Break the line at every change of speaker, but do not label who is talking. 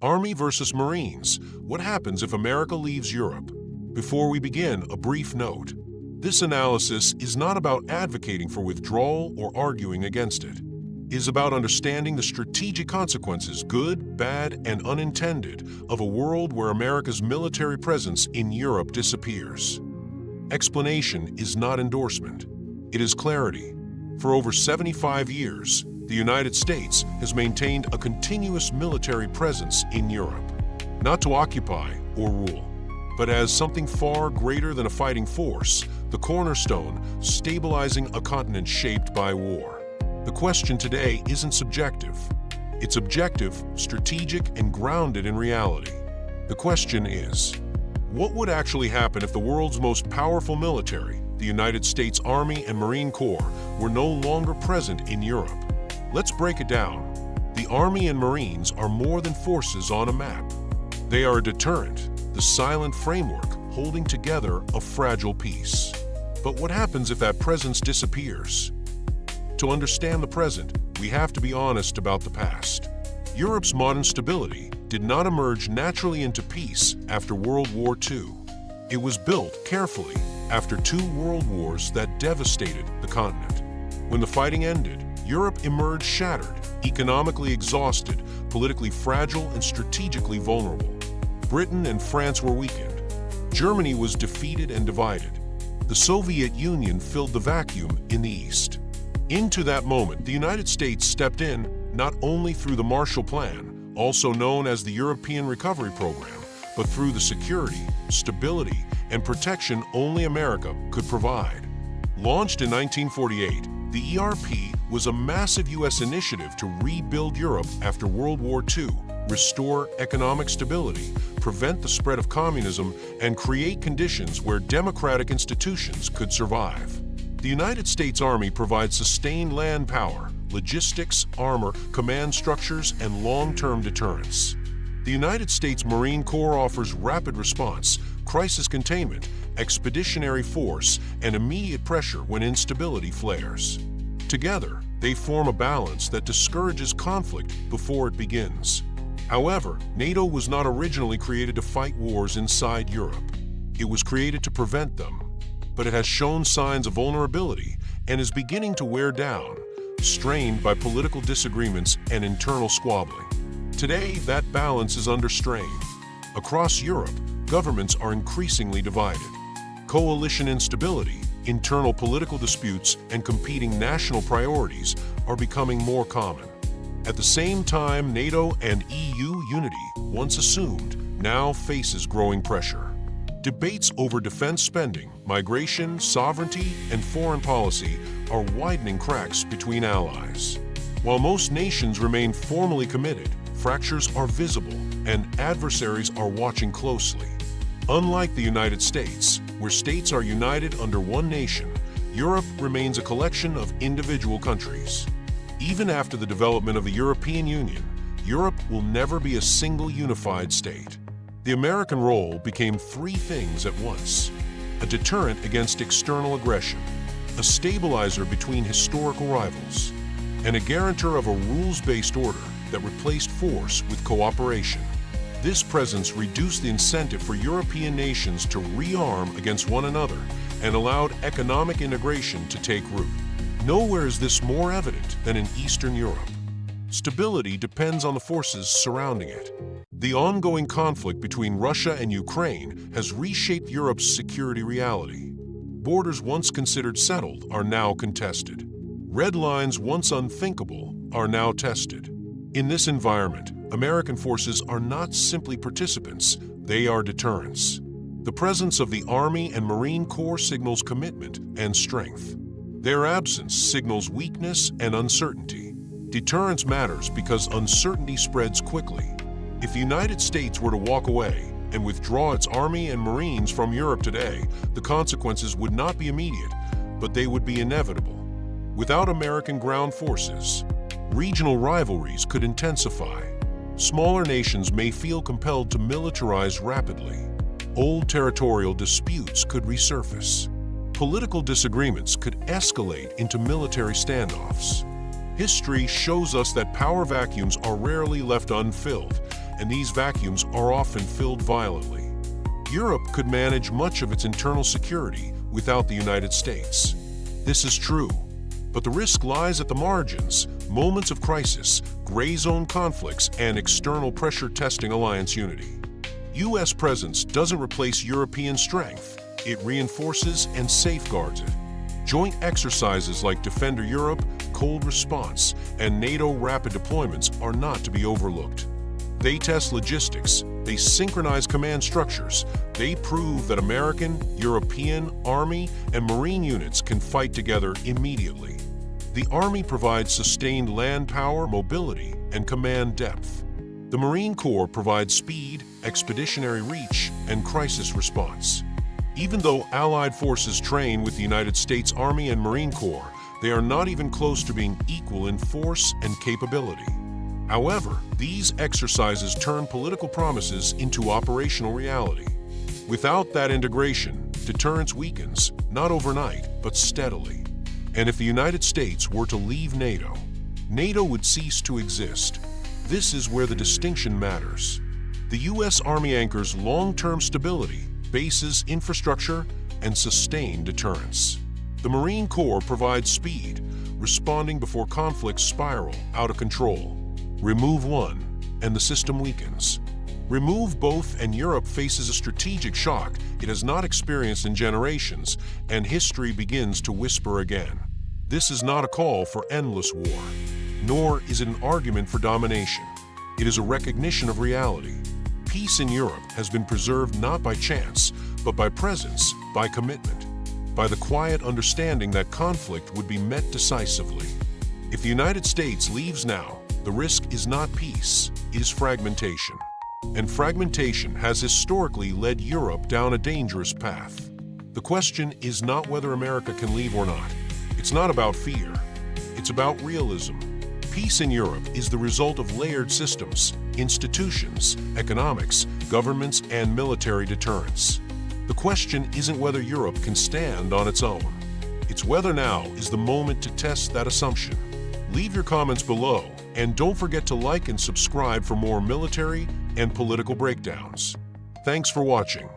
Army versus Marines. What happens if America leaves Europe? Before we begin, a brief note. This analysis is not about advocating for withdrawal or arguing against it. It is about understanding the strategic consequences, good, bad, and unintended, of a world where America's military presence in Europe disappears. Explanation is not endorsement. It is clarity. For over 75 years, the United States has maintained a continuous military presence in Europe, not to occupy or rule, but as something far greater than a fighting force, the cornerstone stabilizing a continent shaped by war. The question today isn't subjective. It's objective, strategic, and grounded in reality. The question is, what would actually happen if the world's most powerful military, the United States Army and Marine Corps, were no longer present in Europe? Let's break it down. The Army and Marines are more than forces on a map. They are a deterrent, the silent framework holding together a fragile peace. But what happens if that presence disappears? To understand the present, we have to be honest about the past. Europe's modern stability did not emerge naturally into peace after World War II. It was built carefully after two world wars that devastated the continent. When the fighting ended, Europe emerged shattered, economically exhausted, politically fragile, and strategically vulnerable. Britain and France were weakened. Germany was defeated and divided. The Soviet Union filled the vacuum in the East. Into that moment, the United States stepped in, not only through the Marshall Plan, also known as the European Recovery Program, but through the security, stability, and protection only America could provide. Launched in 1948, the ERP was a massive U.S. initiative to rebuild Europe after World War II, restore economic stability, prevent the spread of communism, and create conditions where democratic institutions could survive. The United States Army provides sustained land power, logistics, armor, command structures, and long-term deterrence. The United States Marine Corps offers rapid response, crisis containment, expeditionary force, and immediate pressure when instability flares. Together, they form a balance that discourages conflict before it begins. However, NATO was not originally created to fight wars inside Europe. It was created to prevent them. But it has shown signs of vulnerability and is beginning to wear down, strained by political disagreements and internal squabbling. Today, that balance is under strain. Across Europe, governments are increasingly divided. Coalition instability, internal political disputes, and competing national priorities are becoming more common. At the same time, NATO and EU unity, once assumed, now faces growing pressure. Debates over defense spending, migration, sovereignty, and foreign policy are widening cracks between allies. While most nations remain formally committed, fractures are visible and adversaries are watching closely. Unlike the United States, where states are united under one nation, Europe remains a collection of individual countries. Even after the development of the European Union, Europe will never be a single unified state. The American role became three things at once: a deterrent against external aggression, a stabilizer between historical rivals, and a guarantor of a rules-based order that replaced force with cooperation. This presence reduced the incentive for European nations to rearm against one another and allowed economic integration to take root. Nowhere is this more evident than in Eastern Europe. Stability depends on the forces surrounding it. The ongoing conflict between Russia and Ukraine has reshaped Europe's security reality. Borders once considered settled are now contested. Red lines once unthinkable are now tested. In this environment, American forces are not simply participants, they are deterrents. The presence of the Army and Marine Corps signals commitment and strength. Their absence signals weakness and uncertainty. Deterrence matters because uncertainty spreads quickly. If the United States were to walk away and withdraw its Army and Marines from Europe today, the consequences would not be immediate, but they would be inevitable. Without American ground forces, regional rivalries could intensify. Smaller nations may feel compelled to militarize rapidly. Old territorial disputes could resurface. Political disagreements could escalate into military standoffs. History shows us that power vacuums are rarely left unfilled, and these vacuums are often filled violently. Europe could manage much of its internal security without the United States. This is true, but the risk lies at the margins, moments of crisis, gray zone conflicts, and external pressure testing alliance unity. U.S. presence doesn't replace European strength, it reinforces and safeguards it. Joint exercises like Defender Europe, Cold Response, and NATO rapid deployments are not to be overlooked. They test logistics, they synchronize command structures, they prove that American, European, Army, and Marine units can fight together immediately. The Army provides sustained land power, mobility, and command depth. The Marine Corps provides speed, expeditionary reach, and crisis response. Even though Allied forces train with the United States Army and Marine Corps, they are not even close to being equal in force and capability. However, these exercises turn political promises into operational reality. Without that integration, deterrence weakens, not overnight, but steadily. And if the United States were to leave NATO, NATO would cease to exist. This is where the distinction matters. The U.S. Army anchors long-term stability, bases, infrastructure, and sustained deterrence. The Marine Corps provides speed, responding before conflicts spiral out of control. Remove one, and the system weakens. Remove both, and Europe faces a strategic shock it has not experienced in generations, and history begins to whisper again. This is not a call for endless war, nor is it an argument for domination. It is a recognition of reality. Peace in Europe has been preserved not by chance, but by presence, by commitment, by the quiet understanding that conflict would be met decisively. If the United States leaves now, the risk is not peace, it is fragmentation. And fragmentation has historically led Europe down a dangerous path. The question is not whether America can leave or not. It's not about fear. It's about realism. Peace in Europe is the result of layered systems, institutions, economics, governments, and military deterrence. The question isn't whether Europe can stand on its own. It's whether now is the moment to test that assumption. Leave your comments below, and don't forget to like and subscribe for more military and political breakdowns. Thanks for watching.